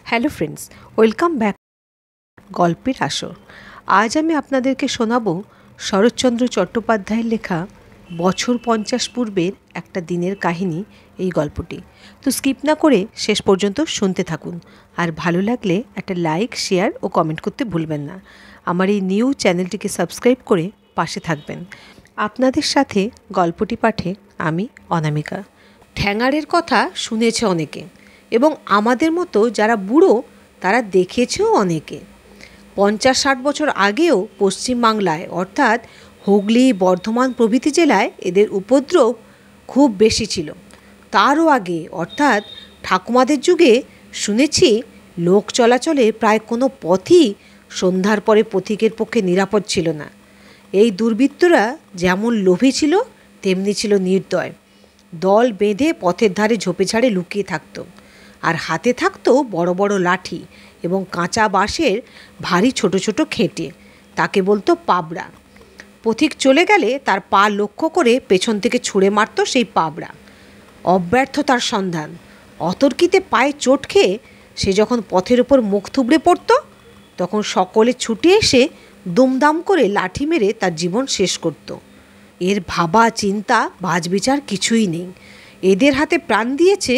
Hello friends, welcome back গল্পের আসর। আজ আমি আপনাদেরকে শোনাবো শরৎচন্দ্র চট্টোপাধ্যায়ের লেখা বছর 50 পূর্বের একটা দিনের কাহিনী। এই গল্পটি তো স্কিপ না করে শেষ পর্যন্ত শুনতে থাকুন, আর ভালো লাগলে একটা লাইক, শেয়ার ও কমেন্ট করতে ভুলবেন না। আমার এই নিউ চ্যানেলটিকে সাবস্ক্রাইব করে পাশে থাকবেন। আপনাদের সাথে গল্পটি পাঠে আমি অনামিকা। ঠ্যাঙাড়ের কথা শুনেছে অনেকে, এবং আমাদের মতো যারা বুড়ো তারা দেখেছেও অনেকে। 50-60 বছর আগেও পশ্চিমবাংলায় অর্থাৎ হুগলি, বর্ধমান প্রভৃতি জেলায় এদের উপদ্রব খুব বেশি ছিল। তারও আগে অর্থাৎ ঠাকুমাদের যুগে শুনেছি লোক চলাচলে প্রায় কোনো পথই সন্ধ্যার পরে পথিকের পক্ষে নিরাপদ ছিল না। এই দুর্বৃত্তরা যেমন লোভী ছিল তেমনি ছিল নির্দয়। দল বেঁধে পথের ধারে ঝোপে ঝাড়ে লুকিয়ে থাকতো, আর হাতে থাকতো বড় বড় লাঠি এবং কাঁচা বাঁশের ভারী ছোট ছোট খেটে। তাকে বলতো পাবড়া। পথিক চলে গেলে তার পা লক্ষ্য করে পেছন থেকে ছুঁড়ে মারত সেই পাবড়া। অব্যর্থতার সন্ধান। অতর্কিতে পায়ে চোট খেয়ে সে যখন পথের ওপর মুখ থুবড়ে পড়ত, তখন সকলে ছুটে এসে দুমদাম করে লাঠি মেরে তার জীবন শেষ করত। এর ভাবা চিন্তা বাজবিচার কিছুই নেই। এদের হাতে প্রাণ দিয়েছে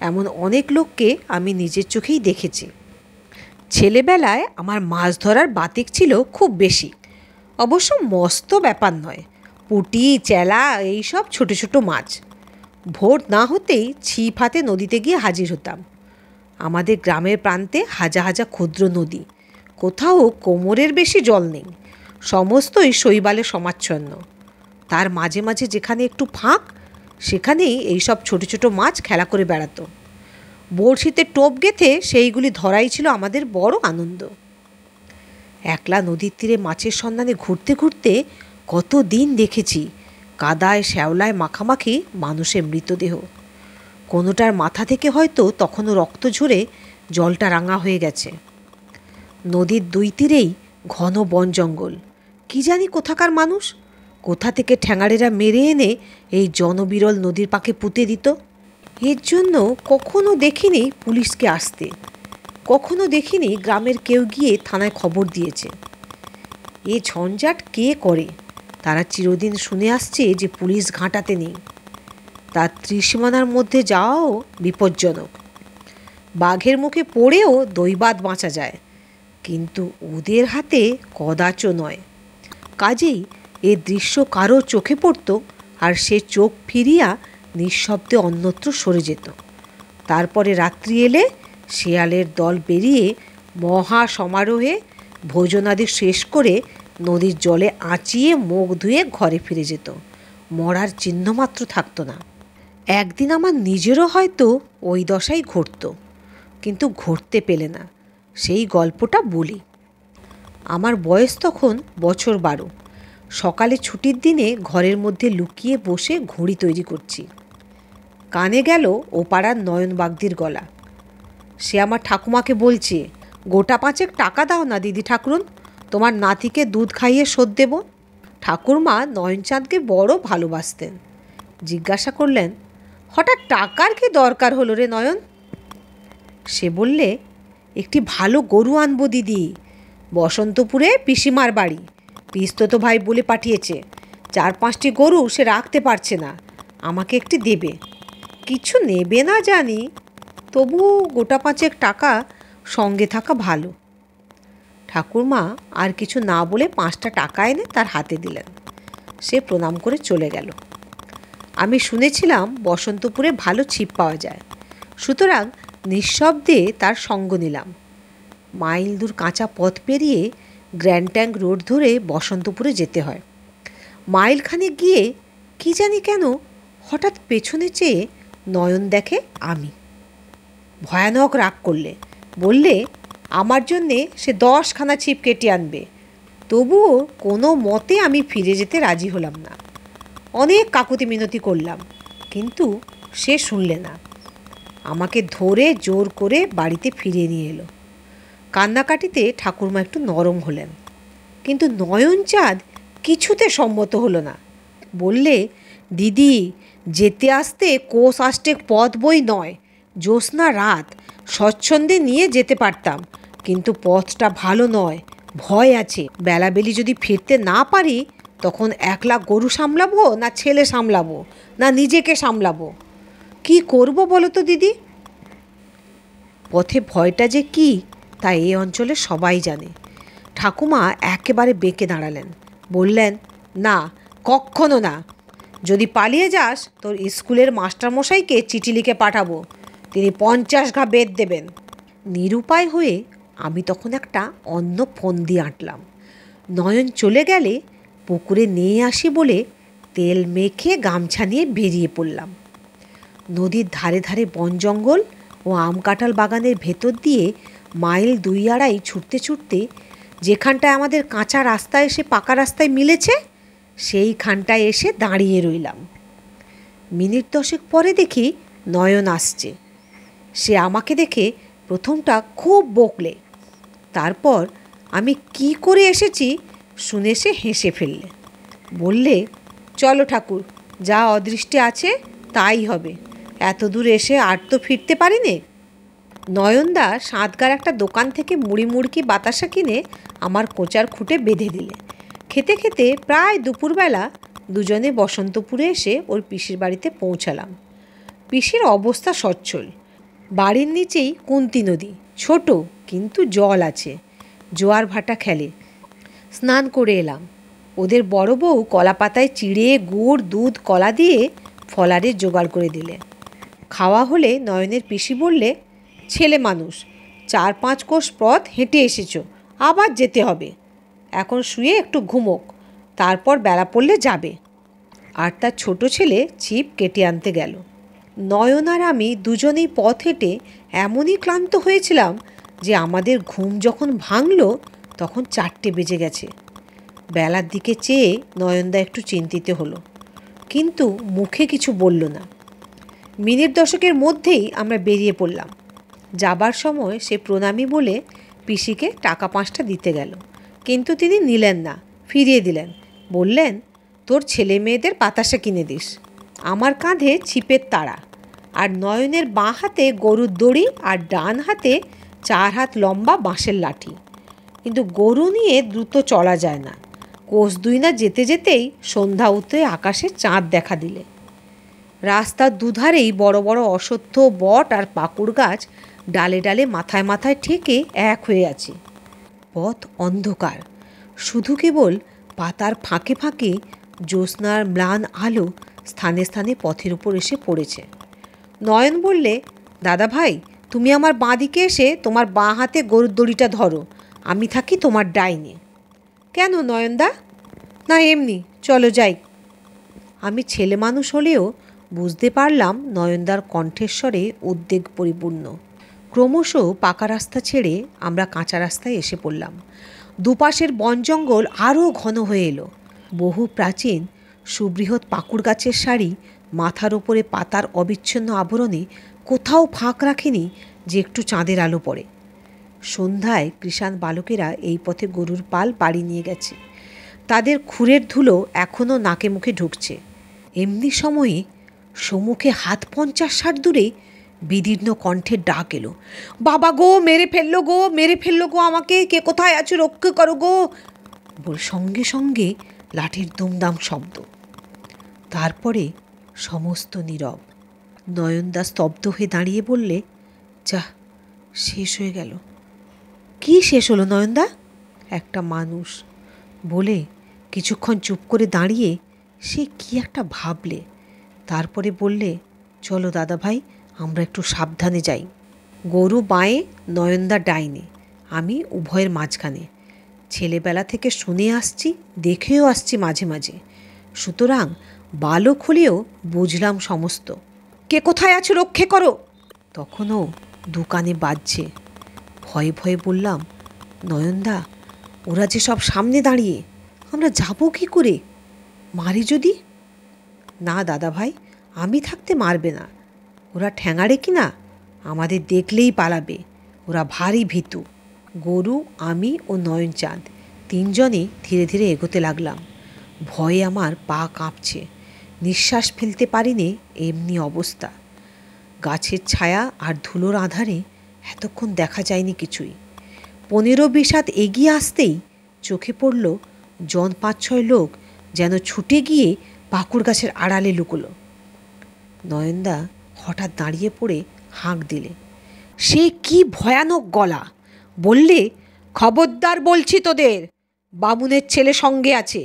এমন অনেক লোককে আমি নিজের চোখেই দেখেছি। ছেলেবেলায় আমার মাছ ধরার বাতিক ছিল খুব বেশি। অবশ্য মস্ত ব্যাপার নয়, পুঁটি, চেলা, এইসব ছোটো ছোটো মাছ। ভোর না হতেই ছিপ হাতে নদীতে গিয়ে হাজির হতাম। আমাদের গ্রামের প্রান্তে হাজা হাজা ক্ষুদ্র নদী, কোথাও কোমরের বেশি জল নেই, সমস্তই শৈবালে সমাচ্ছন্ন। তার মাঝে মাঝে যেখানে একটু ফাঁক, সেখানেই এইসব ছোটো ছোটো মাছ খেলা করে বেড়াতো। বড়শিতে টোপ গেঁথে সেইগুলি ধরাই ছিল আমাদের বড় আনন্দ। একলা নদীর তীরে মাছের সন্ধানে ঘুরতে ঘুরতে কত দিন দেখেছি কাদায় শ্যাওলায় মাখামাখি মানুষের মৃতদেহ। কোনোটার মাথা থেকে হয়তো তখনও রক্ত ঝরে জলটা রাঙা হয়ে গেছে। নদীর দুই তীরেই ঘন বন জঙ্গল। কি জানি কোথাকার মানুষ কোথা থেকে ঠ্যাঙাড়েরা মেরে এনে এই জনবিরল নদীর পাকে পুঁতে দিত। এর জন্য কখনো দেখিনি পুলিশকে আসতে, কখনো দেখিনি গ্রামের কেউ গিয়ে থানায় খবর দিয়েছে। এ ঝঞ্ঝাট কে করে? তারা চিরদিন শুনে আসছে যে পুলিশ ঘাঁটাতে নেই। তার ত্রিসীমানার মধ্যে যাওয়াও বিপজ্জনক। বাঘের মুখে পড়েও দৈবাত বাঁচা যায়, কিন্তু ওদের হাতে কদাচ নয়। কাজেই এ দৃশ্য কারো চোখে পড়ত, আর সে চোখ ফিরিয়া নিঃশব্দে অন্যত্র সরে যেত। তারপরে রাত্রি এলে শেয়ালের দল বেরিয়ে মহা সমারোহে ভোজনাদি শেষ করে নদীর জলে আঁচিয়ে মুখ ধুয়ে ঘরে ফিরে যেত। মরার চিহ্নমাত্র থাকতো না। একদিন আমার নিজেরও হয়তো ওই দশাই ঘটত, কিন্তু ঘটতে পেলে না। সেই গল্পটা বলি। আমার বয়স তখন বছর 12। সকালে ছুটির দিনে ঘরের মধ্যে লুকিয়ে বসে ঘুড়ি তৈরি করছি। কানে গেল ও পাড়ার নয়ন বাগদির গলা। সে আমার ঠাকুমাকে বলছে, গোটা 5 টাকা দাও না দিদি ঠাকুরুন, তোমার নাতিকে দুধ খাইয়ে শোধ দেব। ঠাকুরমা নয়নচাঁদকে বড় ভালোবাসতেন। জিজ্ঞাসা করলেন, হঠাৎ টাকার কি দরকার হলো রে নয়ন? সে বললে, একটি ভালো গরু আনবো দিদি, বসন্তপুরে পিসিমার বাড়ি, পিস্তত ভাই বলে পাঠিয়েছে। 4-5টি গরু সে রাখতে পারছে না, আমাকে একটি দেবে। কিছু নেবে না জানি, তবু গোটা 5 টাকা সঙ্গে থাকা ভালো। ঠাকুরমা আর কিছু না বলে 5টা টাকা এনে তার হাতে দিলেন। সে প্রণাম করে চলে গেল। আমি শুনেছিলাম বসন্তপুরে ভালো ছিপ পাওয়া যায়, সুতরাং নিঃশব্দে তার সঙ্গ নিলাম। মাইল দূর কাঁচা পথ পেরিয়ে গ্র্যান্ড ট্যাঙ্ক রোড ধরে বসন্তপুরে যেতে হয়। মাইলখানে গিয়ে কি জানি কেন হঠাৎ পেছনে চেয়ে নয়ন দেখে আমি। ভয়ানক রাগ করলে, বললে আমার জন্যে সে 10খানা ছিপ কেটে আনবে। তবুও কোনো মতে আমি ফিরে যেতে রাজি হলাম না। অনেক কাকুতি মিনতি করলাম, কিন্তু সে শুনলে না। আমাকে ধরে জোর করে বাড়িতে ফিরিয়ে নিয়ে এলো। কান্নাকাটিতে ঠাকুরমা একটু নরম হলেন, কিন্তু নয়নচাঁদ কিছুতে সম্মত হলো না। বললে, দিদি, যেতে আসতে কোষ আষ্টেক পথ বই নয়, জ্যোৎস্না রাত, স্বচ্ছন্দে নিয়ে যেতে পারতাম, কিন্তু পথটা ভালো নয়, ভয় আছে। বেলাবেলি যদি ফিরতে না পারি তখন একলা গরু সামলাবো না ছেলে সামলাবো না নিজেকে সামলাবো? কি করব বলো তো দিদি? পথে ভয়টা যে কি তা এই অঞ্চলে সবাই জানে। ঠাকুমা একেবারে বেঁকে দাঁড়ালেন, বললেন, না, কক্ষনো না। যদি পালিয়ে যাস তোর স্কুলের মাস্টারমশাইকে চিঠি লিখে পাঠাবো, তিনি 50 ঘা বেত দেবেন। নিরুপায় হয়ে আমি তখন একটা অন্য ফন্দি আঁটলাম। নয়ন চলে গেলে পুকুরে নিয়ে আসি বলে তেল মেখে গামছা নিয়ে বেরিয়ে পড়লাম। নদীর ধারে ধারে বন জঙ্গল ও আম কাঁঠাল বাগানের ভেতর দিয়ে মাইল 2-2.5 ছুটতে ছুটতে যেখানটায় আমাদের কাঁচা রাস্তা এসে পাকা রাস্তায় মিলেছে সেইখানটায় এসে দাঁড়িয়ে রইলাম। মিনিট 10 পরে দেখি নয়ন আসছে। সে আমাকে দেখে প্রথমটা খুব বকলে, তারপর আমি কি করে এসেছি শুনে সে হেসে ফেললে। বললে, চলো ঠাকুর, যা অদৃষ্টে আছে তাই হবে, এত দূর এসে আর তো ফিরতে পারি নে। নয়নদা সাঁতগার একটা দোকান থেকে মুড়ি মুড়কি বাতাসা কিনে আমার কোচার খুঁটে বেঁধে দিলে। খেতে খেতে প্রায় দুপুরবেলা দুজনে বসন্তপুরে এসে ওর পিসির বাড়িতে পৌঁছালাম। পিসির অবস্থা সচ্ছল। বাড়ির নিচেই কুন্তি নদী, ছোট কিন্তু জল আছে, জোয়ার ভাটা খেলে। স্নান করে এলাম। ওদের বড় বউ কলা পাতায় চিড়ে গুড় দুধ কলা দিয়ে ফলারে জোগাড় করে দিলে। খাওয়া হলে নয়নের পিসি বললে, ছেলে মানুষ, 4-5 কোষ পথ হেঁটে এসেছো, আবার যেতে হবে, এখন শুয়ে একটু ঘুমোক, তারপর বেলা পড়লে যাবে। আর তার ছোট ছেলে ছিপ কেটে আনতে গেল। নয়ন আর আমি দুজনেই পথ হেঁটে এমনই ক্লান্ত হয়েছিলাম যে আমাদের ঘুম যখন ভাঙল তখন 4টে বেজে গেছে। বেলার দিকে চেয়ে নয়নদা একটু চিন্তিত হলো, কিন্তু মুখে কিছু বলল না। মিনিট 10 মধ্যেই আমরা বেরিয়ে পড়লাম। যাবার সময় সে প্রণামী বলে পিসিকে টাকা 5টা দিতে গেল, কিন্তু তিনি নিলেন না, ফিরিয়ে দিলেন। বললেন, তোর ছেলে মেয়েদের বাতাসা কিনে দিস। আমার কাঁধে ছিপের তাড়া, আর নয়নের বাঁ হাতে গরুর দড়ি আর ডান হাতে 4 হাত লম্বা বাঁশের লাঠি। কিন্তু গরু নিয়ে দ্রুত চলা যায় না। কোষ 2 না যেতে যেতেই সন্ধ্যা উঠে আকাশে চাঁদ দেখা দিলে। রাস্তার দুধারেই বড় বড় অশ্বত্থ, বট আর পাকুড় গাছ ডালে ডালে মাথায় মাথায় ঠেকে এক হয়ে আছে। পথ অন্ধকার, শুধু কেবল পাতার ফাঁকে ফাঁকে জ্যোৎস্নার ম্লান আলো স্থানে স্থানে পথের উপর এসে পড়েছে। নয়ন বললে, দাদা ভাই, তুমি আমার বাঁ দিকে এসে তোমার বাঁ হাতে গরুর দড়িটা ধরো, আমি থাকি তোমার ডাইনে। কেন নয়নদা? না এমনি, চলো যাই। আমি ছেলে মানুষ হলেও বুঝতে পারলাম নয়নদার কণ্ঠেশ্বরে উদ্বেগ পরিপূর্ণ। ক্রমশ পাকা রাস্তা ছেড়ে আমরা কাঁচা রাস্তায় এসে পড়লাম। দুপাশের বন জঙ্গল আরও ঘন হয়ে এলো। বহু প্রাচীন সুবৃহৎ পাকুড় গাছের সারি মাথার ওপরে পাতার অবিচ্ছিন্ন আবরণে কোথাও ফাঁক রাখেনি যে একটু চাঁদের আলো পড়ে। সন্ধ্যায় কৃষাণ বালকেরা এই পথে গরুর পাল বাড়ি নিয়ে গেছে। তাদের খুরের ধুলো এখনও নাকে মুখে ঢুকছে। এমনি সময়ে সম্মুখে হাত 50-60 দূরে বিদীর্ণ কণ্ঠের ডাক এলো, বাবা গো, মেরে ফেললো গো, মেরে ফেললো গো আমাকে, কে কোথায় আছো, রক্ষা করো গো। বল সঙ্গে সঙ্গে লাঠির দুমদাম শব্দ। তারপরে সমস্ত নীরব। নয়নদা স্তব্ধ হয়ে দাঁড়িয়ে বললে, যা, শেষ হয়ে গেল। কি শেষ হলো নয়নদা? একটা মানুষ বলে কিছুক্ষণ চুপ করে দাঁড়িয়ে সে কি একটা ভাবলে, তারপরে বললে, চলো দাদা ভাই, আমরা একটু সাবধানে যাই। গরু বাঁয়ে, নয়নদা ডাইনে, আমি উভয়ের মাঝখানে। ছেলেবেলা থেকে শুনে আসছি, দেখেও আসছি মাঝে মাঝে, সুতরাং বালক হলেও বুঝলাম সমস্ত। কে কোথায় আছো, রক্ষে করো। তখনও দোকানে বাজছে। ভয়ে ভয়ে বললাম, নয়নদা, ওরা যে সব সামনে দাঁড়িয়ে, আমরা যাব কি করে? মারি যদি? না দাদা ভাই, আমি থাকতে মারবে না। ওরা ঠ্যাঙাড়ে কি না, আমাদের দেখলেই পালাবে। ওরা ভারী ভীতু। গরু, আমি ও নয়নচাঁদ 3 জনে ধীরে ধীরে এগোতে লাগলাম। ভয়ে আমার পা কাঁপছে, নিঃশ্বাস ফেলতে পারি নে, এমনি অবস্থা। গাছের ছায়া আর ধুলোর আধারে এতক্ষণ দেখা যায়নি কিছুই। 15-20 হাত এগিয়ে আসতেই চোখে পড়ল জন 5-6 লোক যেন ছুটে গিয়ে পাকুড় গাছের আড়ালে লুকোলো। নয়নদা হঠাৎ দাঁড়িয়ে পড়ে হাঁক দিলে। সে কি ভয়ানক গলা! বললে, খবরদার বলছি তোদের, বামুনের ছেলে সঙ্গে আছে,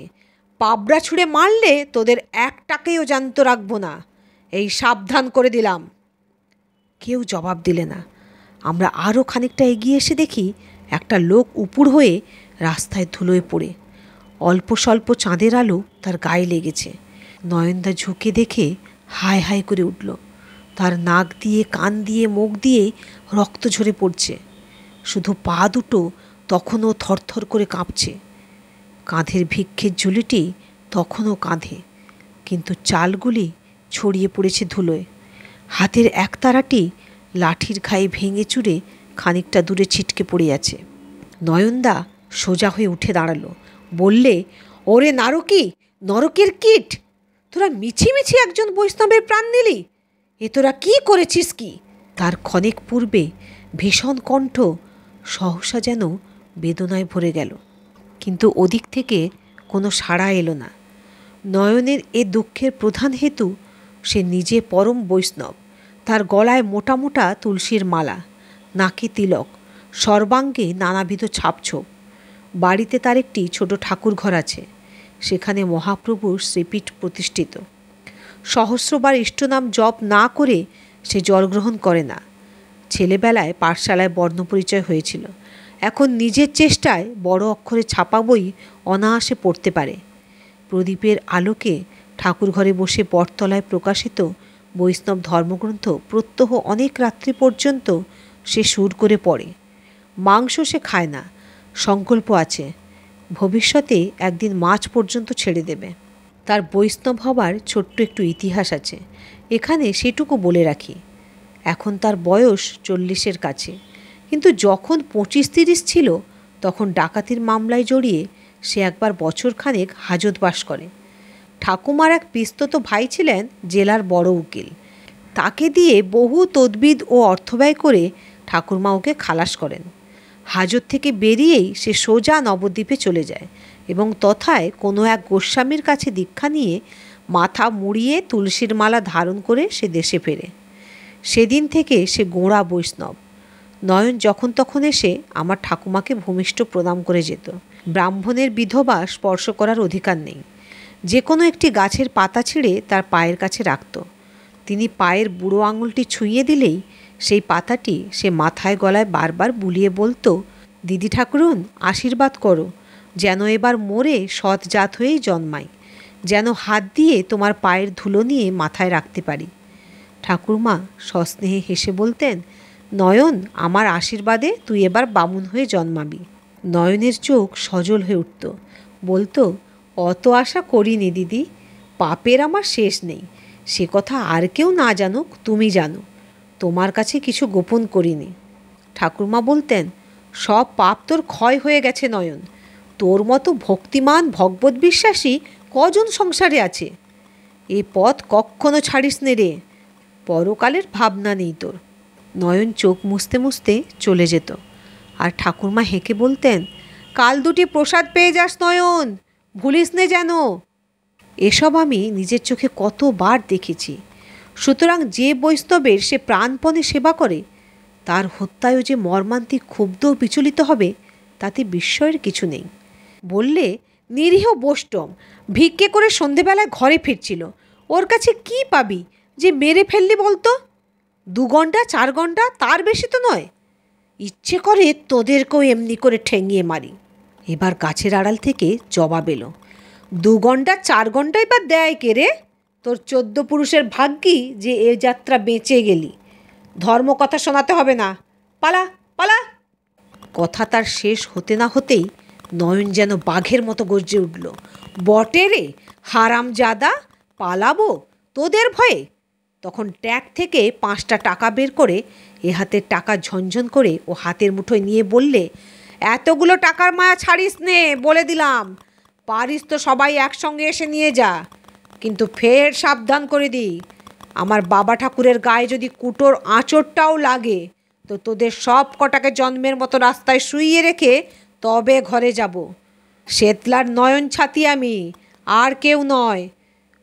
পাবড়া ছুঁড়ে মারলে তোদের একটাকেও জ্যান্ত রাখবো না, এই সাবধান করে দিলাম। কেউ জবাব দিলে না। আমরা আরও খানিকটা এগিয়ে এসে দেখি একটা লোক উপুড় হয়ে রাস্তায় ধুলোয় পড়ে। অল্প স্বল্প চাঁদের আলো তার গায়ে লেগেছে। নয়নদা ঝুঁকে দেখে হায় হায় করে উঠল। তার নাক দিয়ে, কান দিয়ে, মুখ দিয়ে রক্ত ঝরে পড়ছে। শুধু পা দুটো তখনও থরথর করে কাঁপছে। কাঁধের ভিক্ষের ঝুলিটি তখনও কাঁধে, কিন্তু চালগুলি ছড়িয়ে পড়েছে ধুলোয়। হাতের একতারাটি লাঠির ঘায়ে ভেঙে চুরে খানিকটা দূরে ছিটকে পড়ে আছে। নয়নদা সোজা হয়ে উঠে দাঁড়ালো। বললে, ওরে নারকী, নরকের কীট, তোরা মিছিমিছি একজন বৈষ্ণবের প্রাণ নিলি, এ তোরা কী করেছিস কি? তার ক্ষণিক পূর্বে ভীষণ কণ্ঠ সহসা যেন বেদনায় ভরে গেল, কিন্তু ওদিক থেকে কোনো সাড়া এলো না। নয়নের এ দুঃখের প্রধান হেতু সে নিজে পরম বৈষ্ণব। তার গলায় মোটা মোটা তুলসীর মালা, নাকে তিলক, সর্বাঙ্গে নানাবিধ ছাপছোপ। বাড়িতে তার একটি ছোট ঠাকুর ঘর আছে, সেখানে মহাপ্রভুর শ্রীপীঠ প্রতিষ্ঠিত। সহস্রবার ইষ্টনাম জপ না করে সে জলগ্রহণ করে না। ছেলেবেলায় পাঠশালায় বর্ণপরিচয় হয়েছিল, এখন নিজের চেষ্টায় বড় অক্ষরে ছাপা বই অনায়াসে পড়তে পারে। প্রদীপের আলোকে ঠাকুর ঘরে বসে বটতলায় প্রকাশিত বৈষ্ণব ধর্মগ্রন্থ প্রত্যহ অনেক রাত্রি পর্যন্ত সে সুর করে পড়ে। মাংস সে খায় না, সংকল্প আছে ভবিষ্যতে একদিন মাছ পর্যন্ত ছেড়ে দেবে। তার বৈষ্ণব হবার ছোট্ট একটু ইতিহাস আছে, এখানে সেটুকু বলে রাখি। এখন তার বয়স 40-এর কাছে, কিন্তু যখন 25-30 ছিল তখন ডাকাতির মামলায় জড়িয়ে সে একবার বছরখানেক হাজতবাস করে। ঠাকুমার এক পিস্তত ভাই ছিলেন জেলার বড় উকিল, তাকে দিয়ে বহু তদবিদ ও অর্থব্যয় করে ঠাকুরমা ওকে খালাস করেন। হাজত থেকে বেরিয়েই সে সোজা নবদ্বীপে চলে যায় এবং তথায় কোনো এক গোস্বামীর কাছে দীক্ষা নিয়ে মাথা মুড়িয়ে তুলসীর মালা ধারণ করে সে দেশে ফেরে। সেদিন থেকে সে গোঁড়া বৈষ্ণব। নয়ন যখন তখন এসে আমার ঠাকুমাকে ভূমিষ্ঠ প্রণাম করে যেত। ব্রাহ্মণের বিধবা স্পর্শ করার অধিকার নেই। যে কোনো একটি গাছের পাতা ছিঁড়ে তার পায়ের কাছে রাখত। তিনি পায়ের বুড়ো আঙুলটি ছুঁয়ে দিলেই সেই পাতাটি সে মাথায় গলায় বারবার বুলিয়ে বলতো, দিদি ঠাকুরুন আশীর্বাদ করো, যেন এবার মরে সৎ জাত হয়েই জন্মাই, যেন হাত দিয়ে তোমার পায়ের ধুলো নিয়ে মাথায় রাখতে পারি। ঠাকুরমা সস্নেহে হেসে বলতেন, নয়ন, আমার আশীর্বাদে তুই এবার বামুন হয়ে জন্মাবি। নয়নের চোখ সজল হয়ে উঠত, বলতো, অত আশা করিনি দিদি, পাপের আমার শেষ নেই, সে কথা আর কেউ না জানুক, তুমি জানো, তোমার কাছে কিছু গোপন করিনি। ঠাকুরমা বলতেন, সব পাপ তোর ক্ষয় হয়ে গেছে নয়ন, তোর মতো ভক্তিমান ভগবত বিশ্বাসী কজন সংসারে আছে, এ পথ কখনো ছাড়িস নে রে, পরকালের ভাবনা নেই তোর। নয়ন চোখ মুছতে মুছতে চলে যেত, আর ঠাকুরমা হেঁকে বলতেন, কাল দুটি প্রসাদ পেয়ে যাস নয়ন, ভুলিস নে যেন। এসব আমি নিজের চোখে কতবার দেখেছি। সুতরাং যে বৈষ্ণবের সে প্রাণপণে সেবা করে, তার হত্যায়ও যে মর্মান্তিক ক্ষুব্ধ ও বিচলিত হবে, তাতে বিস্ময়ের কিছু নেই। বললে, নিরীহ বৈষ্ণব ভিক্ষে করে সন্ধেবেলায় ঘরে ফিরছিল, ওর কাছে কি পাবি যে মেরে ফেললি বলতো? 2 ঘন্টা 4 ঘন্টা, তার বেশি তো নয়। ইচ্ছে করে তোদেরকেও এমনি করে ঠেঙিয়ে মারি। এবার গাছের আড়াল থেকে জবাব এলো, 2 ঘন্টা 4 ঘন্টাই বা দেয় কে রে? তোর 14 পুরুষের ভাগ্যি যে এ যাত্রা বেঁচে গেলি। ধর্ম কথা শোনাতে হবে না, পালা পালা। কথা তার শেষ হতে না হতেই নয়ন যেন বাঘের মতো গর্জে উঠল, বটে রে হারামজাদা, পালাবো তোদের ভয়ে? তখন ট্যাগ থেকে 5টা টাকা বের করে এ হাতের টাকা ঝনঝন করে ও হাতের মুঠোয় নিয়ে বললে, এতগুলো টাকার মায়া ছাড়িস নে, বলে দিলাম, পারিস তো সবাই একসঙ্গে এসে নিয়ে যা, কিন্তু ফের সাবধান করে দিই, আমার বাবা ঠাকুরের গায়ে যদি কুটোর আঁচড়টাও লাগে, তো তোদের সব কটাকে জন্মের মতো রাস্তায় শুইয়ে রেখে তবে ঘরে যাব। শেতলার নয়ন ছাতি আমি, আর কেউ নয়।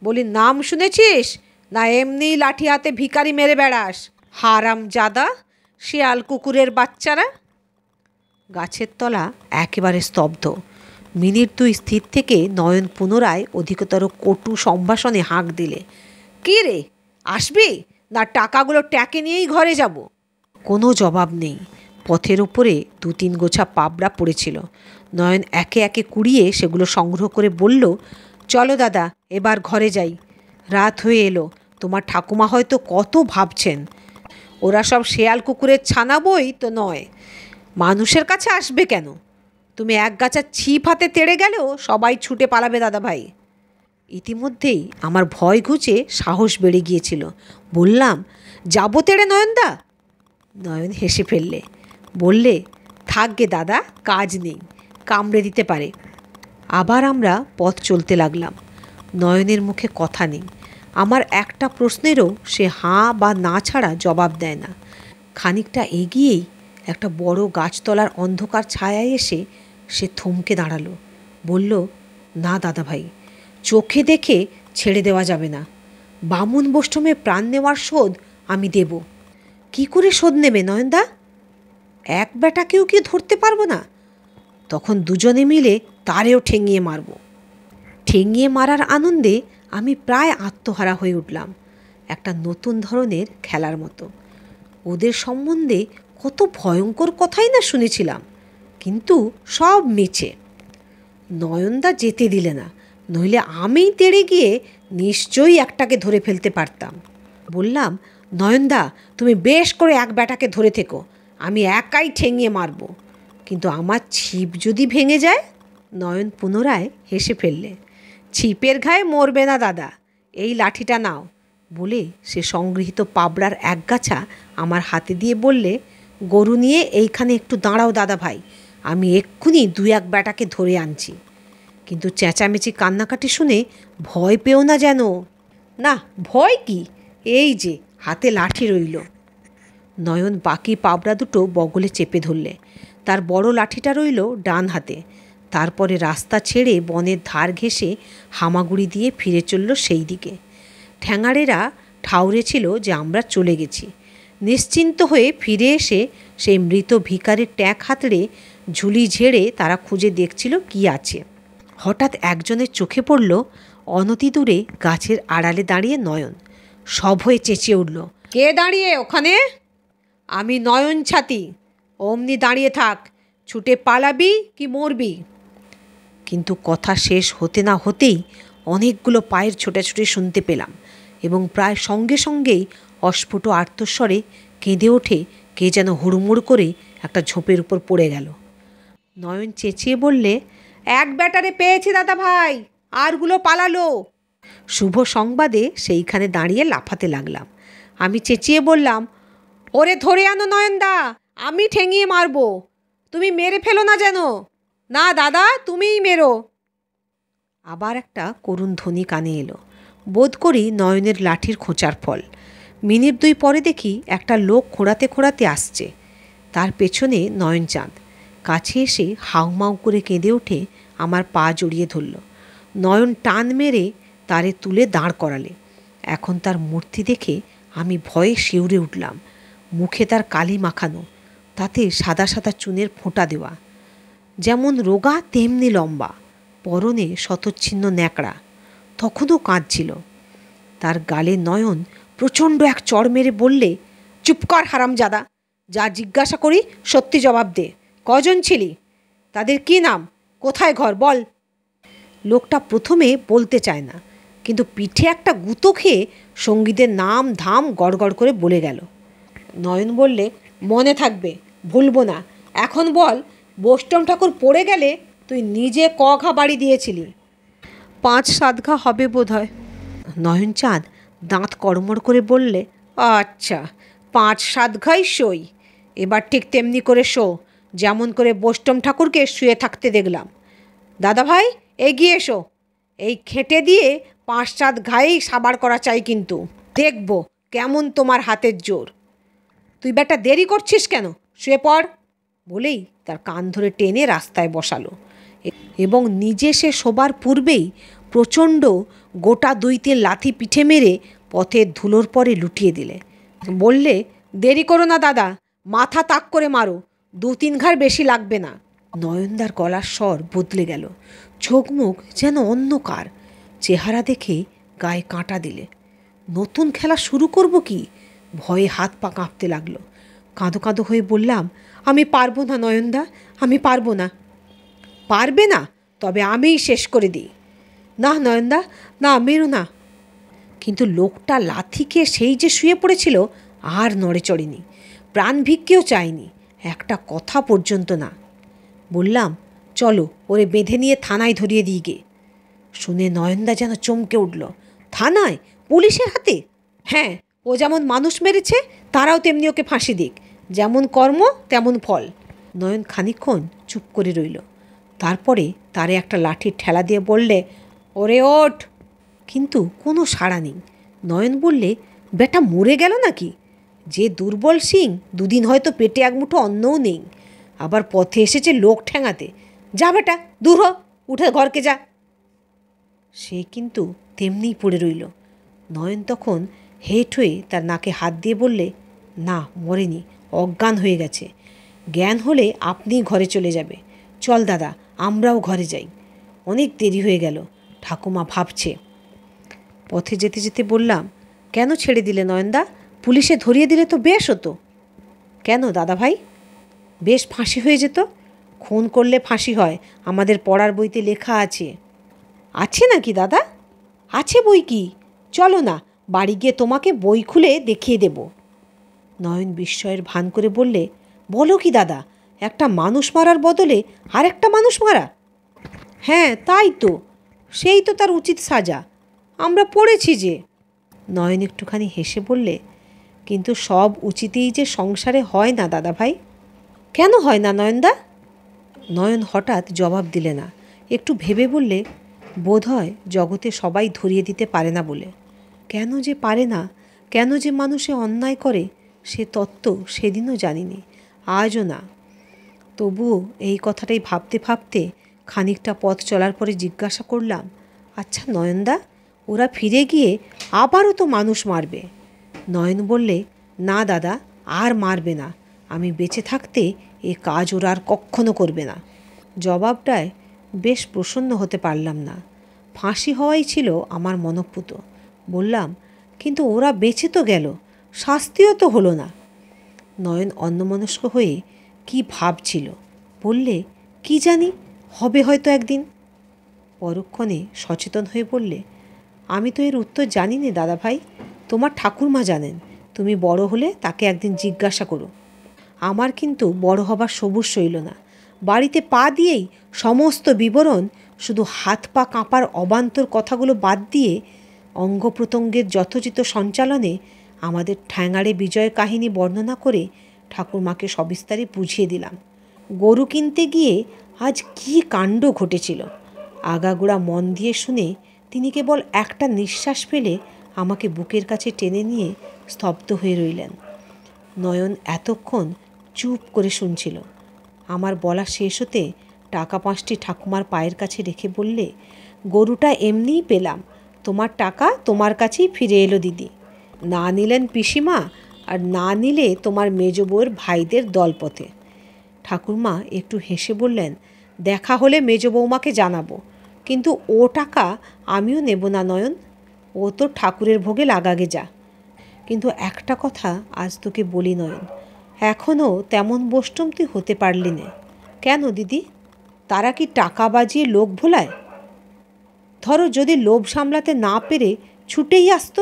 বলি, নাম শুনেছিস না এমনি লাঠি হাতে ভিখারি মেরে বেড়াস? হারামজাদা, শিয়াল কুকুরের বাচ্চারা। গাছের তলা একেবারে স্তব্ধ। মিনিট দুই স্থির থেকে নয়ন পুনরায় অধিকতর কটু সম্ভাষণে হাঁক দিলে, কী রে, আসবি না টাকাগুলো ট্যাকে নিয়েই ঘরে যাব? কোনো জবাব নেই। পথের ওপরে 2-3 গোছা পাবড়া পড়েছিল। নয়ন একে একে কুড়িয়ে সেগুলো সংগ্রহ করে বলল, চলো দাদা, এবার ঘরে যাই। রাত হয়ে এলো। তোমার ঠাকুমা হয়তো কত ভাবছেন। ওরা সব শেয়াল কুকুরের ছানা বই তো নয়, মানুষের কাছে আসবে কেন? তুমি এক গাছা ছিপ হাতে তেড়ে গেলেও সবাই ছুটে পালাবে দাদা ভাই। ইতিমধ্যেই আমার ভয় ঘুচে সাহস বেড়ে গিয়েছিল। বললাম, যাবো তেড়ে নয়নদা? নয়ন হেসে ফেললে, বললে, থাকগে দাদা, কাজ নেই, কামড়ে দিতে পারে। আবার আমরা পথ চলতে লাগলাম। নয়নের মুখে কথা নেই। আমার একটা প্রশ্নেরও সে হাঁ বা না ছাড়া জবাব দেয় না। খানিকটা এগিয়েই একটা বড় গাছতলার অন্ধকার ছায়ায় এসে সে থমকে দাঁড়ালো। বলল, না দাদা ভাই, চোখে দেখে ছেড়ে দেওয়া যাবে না। বামুন বৈষ্ণবে প্রাণ নেওয়ার শোধ আমি দেব। কি করে শোধ নেবে নয়নদা? এক বেটাকেও কি ধরতে পারবো না? তখন দুজনে মিলে তারেও ঠেঙিয়ে মারব। ঠেঙিয়ে মারার আনন্দে আমি প্রায় আত্মহারা হয়ে উঠলাম, একটা নতুন ধরনের খেলার মতো। ওদের সম্বন্ধে কত ভয়ঙ্কর কথাই না শুনেছিলাম, কিন্তু সব মিছে। নয়নদা যেতে দিলে না, নইলে আমিই তেড়ে গিয়ে নিশ্চয়ই একটাকে ধরে ফেলতে পারতাম। বললাম, নয়নদা, তুমি বেশ করে এক বেটাকে ধরে থেকো, আমি একাই ঠেঙিয়ে মারব। কিন্তু আমার ছিপ যদি ভেঙে যায়? নয়ন পুনরায় হেসে ফেললে। ছিপের ঘায়ে মরবে না দাদা, এই লাঠিটা নাও। বলে সে সংগৃহীত পাবড়ার এক গাছা আমার হাতে দিয়ে বললে, গরু নিয়ে এইখানে একটু দাঁড়াও দাদা ভাই, আমি এক্ষুনি 2-1 বেটাকে ধরে আনছি। কিন্তু চেঁচামেচি কান্নাকাটি শুনে ভয় পেও না যেন। না, ভয় কি, এই যে হাতে লাঠি রইল। নয়ন বাকি পাবড়া দুটো বগলে চেপে ধরলে। তার বড় লাঠিটা রইল ডান হাতে। তারপরে রাস্তা ছেড়ে বনের ধার ঘেঁষে হামাগুড়ি দিয়ে ফিরে চলল সেই দিকে। ঠ্যাঙাড়েরা ঠাউরেছিল যে আমরা চলে গেছি। নিশ্চিন্ত হয়ে ফিরে এসে সেই মৃত ভিখারির ট্যাঁক হাতড়ে ঝুলি ঝেড়ে তারা খুঁজে দেখছিল কি আছে। হঠাৎ একজনের চোখে পড়ল অনতি দূরে গাছের আড়ালে দাঁড়িয়ে নয়ন। সব হয়ে চেঁচিয়ে উঠল, কে দাঁড়িয়ে ওখানে? আমি নয়ন ছাতি। অমনি দাঁড়িয়ে থাক, ছুটে পালাবি কি মরবি? কিন্তু কথা শেষ হতে না হতেই অনেকগুলো পায়ের ছোটাছুটি শুনতে পেলাম, এবং প্রায় সঙ্গে সঙ্গেই অস্ফুট আর্তস্বরে কেঁদে ওঠে কে যেন হুড়মুড় করে একটা ঝোপের উপর পড়ে গেল। নয়ন চেঁচিয়ে বললে, এক ব্যাটারে পেয়েছি দাদা ভাই, আরগুলো পালালো। শুভ সংবাদে সেইখানে দাঁড়িয়ে লাফাতে লাগলাম। আমি চেঁচিয়ে বললাম, ওরে ধরে আনো নয়নদা, আমি ঠেঙিয়ে মারবো, তুমি মেরে ফেলো না যেন। না দাদা, তুমিই মেরো। আবার একটা করুণ ধ্বনি কানে এলো। বোধ করি নয়নের লাঠির খোঁচার ফল। মিনিট 2 পরে দেখি একটা লোক খোঁড়াতে খোঁড়াতে আসছে। তার পেছনে নয়নচাঁদ। কাছে এসে হাউমাউ করে কেঁদে উঠে আমার পা জড়িয়ে ধরল। নয়ন টান মেরে তারে তুলে দাঁড় করালে। এখন তার মূর্তি দেখে আমি ভয়ে শিউরে উঠলাম। মুখে তার কালি মাখানো, তাতে সাদা সাদা চুনের ফোঁটা দেওয়া, যেমন রোগা তেমনি লম্বা, পরনে শতচ্ছিন্ন ন্যাকড়া। তখনও কাঁদছিল। তার গালে নয়ন প্রচণ্ড এক চড় মেরে বললে, চুপ কর হারামজাদা, যা জিজ্ঞাসা করি সত্যি জবাব দে। কজন ছিলি? তাদের কি নাম? কোথায় ঘর বল? লোকটা প্রথমে বলতে চায় না, কিন্তু পিঠে একটা গুঁতো খেয়ে সঙ্গীদের নাম ধাম গড়গড় করে বলে গেল। নয়ন বললে, মনে থাকবে, ভুলবো না। এখন বল, বৈষ্ণব ঠাকুর পড়ে গেলে তুই নিজে ক ঘা বাড়ি দিয়েছিলি? 5-7 ঘা হবে বোধ হয়। নয়নচাঁদ দাঁত কড়মড় করে বললে, আচ্ছা, 5-7 ঘাই সই। এবার ঠিক তেমনি করে শো, যেমন করে বৈষ্ণব ঠাকুরকে শুয়ে থাকতে দেখলাম। দাদা ভাই, এগিয়ে এসো। এই খেটে দিয়ে 5-7 ঘাই সাবার করা চাই, কিন্তু দেখব কেমন তোমার হাতের জোর। তুই বেটা দেরি করছিস কেন? শুয়ে পড় বলেই তার কান ধরে টেনে রাস্তায় বসালো এবং নিজে সে শোবার পূর্বেই প্রচণ্ড গোটা 2-3 লাথি পিঠে মেরে পথের ধুলোর পরে লুটিয়ে দিলে। বললে, দেরি করো না দাদা, মাথা তাক করে মারো, 2-3 ঘাড় বেশি লাগবে না। নয়নদার গলার স্বর বদলে গেল, চোখ মুখ যেন অন্যকার। চেহারা দেখে গায়ে কাঁটা দিলে। নতুন খেলা শুরু করব কি? ভয়ে হাত পা কাঁপতে লাগলো। কাঁদো কাঁদো হয়ে বললাম, আমি পারবো না নয়নদা, আমি পারবো না। পারবে না? তবে আমিই শেষ করে দিই। না নয়নদা, না, মেরো না। কিন্তু লোকটা লাথি খেয়ে সেই যে শুয়ে পড়েছিল আর নড়ে চড়েনি, প্রাণ ভিক্ষেও চায়নি, একটা কথা পর্যন্ত না। বললাম, চলো ওরে বেঁধে নিয়ে থানায় ধরিয়ে দিই গে। শুনে নয়নদা যেন চমকে উঠল। থানায়? পুলিশের হাতে? হ্যাঁ, ও যেমন মানুষ মেরেছে তারাও তেমনি ওকে ফাঁসি দিক, যেমন কর্ম তেমন ফল। নয়ন খানিকক্ষণ চুপ করে রইল, তারপরে তারে একটা লাঠির ঠেলা দিয়ে বললে, ওরে ওঠ। কিন্তু কোনো সাড়া নেই। নয়ন বললে, বেটা মরে গেল নাকি? যে দুর্বল সিং, 2 দিন হয়তো পেটে এক মুঠো অন্নও নেই, আবার পথে এসেছে লোক ঠ্যাঙাতে। যা বেটা, দূর হ, উঠে ঘরকে যা। সে কিন্তু তেমনিই পড়ে রইল। নয়ন তখন হেঁট হয়ে তার নাকে হাত দিয়ে বললে, না, মরেনি, অজ্ঞান হয়ে গেছে। জ্ঞান হলে আপনিই ঘরে চলে যাবে। চল দাদা, আমরাও ঘরে যাই, অনেক দেরি হয়ে গেল, ঠাকুমা ভাবছে। পথে যেতে যেতে বললাম, কেন ছেড়ে দিলে নয়নদা? পুলিশে ধরিয়ে দিলে তো বেশ হতো। কেন দাদা ভাই? বেশ ফাঁসি হয়ে যেত। খুন করলে ফাঁসি হয়, আমাদের পড়ার বইতে লেখা আছে। আছে নাকি দাদা? আছে বই কি? চলো না, বাড়ি গিয়ে তোমাকে বই খুলে দেখিয়ে দেব। নয়ন বিস্ময়ের ভান করে বললে, বলো কি দাদা, একটা মানুষ মারার বদলে আর একটা মানুষ মারা? হ্যাঁ, তাই তো, সেই তো তার উচিত সাজা, আমরা পড়েছি যে। নয়ন একটুখানি হেসে বললে, কিন্তু সব উচিতই যে সংসারে হয় না দাদা ভাই। কেন হয় না নয়নদা? নয়ন হঠাৎ জবাব দিলে না, একটু ভেবে বললে, বোধ হয় জগতে সবাই ধরিয়ে দিতে পারে না বলে। কেন যে পারে না, কেন যে মানুষে অন্যায় করে, সে তত্ত্ব সেদিনও জানিনি, আজও না। তবুও এই কথাটাই ভাবতে ভাবতে খানিকটা পথ চলার পরে জিজ্ঞাসা করলাম, আচ্ছা নয়নদা, ওরা ফিরে গিয়ে আবারও তো মানুষ মারবে? নয়ন বললে, না দাদা, আর মারবে না, আমি বেঁচে থাকতে এ কাজ ওরা আর কক্ষণও করবে না। জবাবটায় বেশ প্রসন্ন হতে পারলাম না। ফাঁসি হওয়াই ছিল আমার মনঃপুত। বললাম, কিন্তু ওরা বেঁচে তো গেল, শাস্তিও তো হলো না। নয়ন অন্যমনস্ক হয়ে কি ভাবছিল, বললে, কি জানি, হবে হয়তো একদিন। পরক্ষণে সচেতন হয়ে বললে, আমি তো এর উত্তর জানি না দাদা ভাই, তোমার ঠাকুরমা জানেন, তুমি বড় হলে তাকে একদিন জিজ্ঞাসা করো। আমার কিন্তু বড় হবার সবুর সইল না। বাড়িতে পা দিয়েই সমস্ত বিবরণ, শুধু হাত পা কাঁপার অবান্তর কথাগুলো বাদ দিয়ে অঙ্গ প্রত্যঙ্গের যথোচিত সঞ্চালনে আমাদের ঠ্যাঙাড়ে বিজয়ের কাহিনী বর্ণনা করে ঠাকুরমাকে সবিস্তারে বুঝিয়ে দিলাম। গরু কিনতে গিয়ে আজ কী কাণ্ড ঘটেছিল, আগাগোড়া মন দিয়ে শুনে তিনি কেবল একটা নিঃশ্বাস ফেলে আমাকে বুকের কাছে টেনে নিয়ে স্তব্ধ হয়ে রইলেন। নয়ন এতক্ষণ চুপ করে শুনছিল। আমার বলা শেষ হতে টাকা 5টি ঠাকুমার পায়ের কাছে রেখে বললে, গরুটা এমনিই পেলাম, তোমার টাকা তোমার কাছেই ফিরে এলো দিদি। না নিলেন পিসিমা, আর না নিলে তোমার মেজ বউয়ের ভাইদের দলপথে। ঠাকুরমা একটু হেসে বললেন, দেখা হলে মেজ বৌমাকে জানাবো, কিন্তু ও টাকা আমিও নেব না নয়ন, ও তো ঠাকুরের ভোগে লাগাগে যা। কিন্তু একটা কথা আজ তোকে বলি নয়ন, এখনও তেমন বষ্টম তুই হতে পারলি না। কেন দিদি? তারা কি টাকা বাজিয়ে লোক ভোলায়? ধরো যদি লোভ সামলাতে না পেরে ছুটেই আসতো,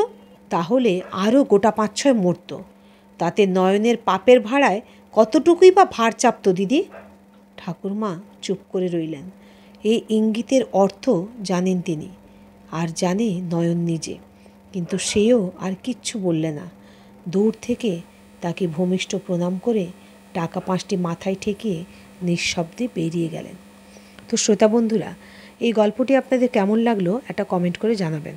তাহলে আরও গোটা 5-6 মরত। তাতে নয়নের পাপের ভাড়ায় কতটুকুই বা ভার চাপত দিদি? ঠাকুরমা চুপ করে রইলেন। এই ইঙ্গিতের অর্থ জানেন তিনি, আর জানে নয়ন নিজে, কিন্তু সেও আর কিচ্ছু বললে না। দূর থেকে তাকে ভূমিষ্ঠ প্রণাম করে টাকা 5টি মাথায় ঠেকিয়ে নিঃশব্দে বেরিয়ে গেলেন। তো শ্রোতা বন্ধুরা, এই গল্পটি আপনাদের কেমন লাগলো একটা কমেন্ট করে জানাবেন।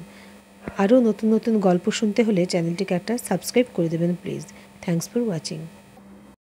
আরও নতুন নতুন গল্প শুনতে হলে চ্যানেলটিকে একটা সাবস্ক্রাইব করে দেবেন প্লিজ। Thanks for watching.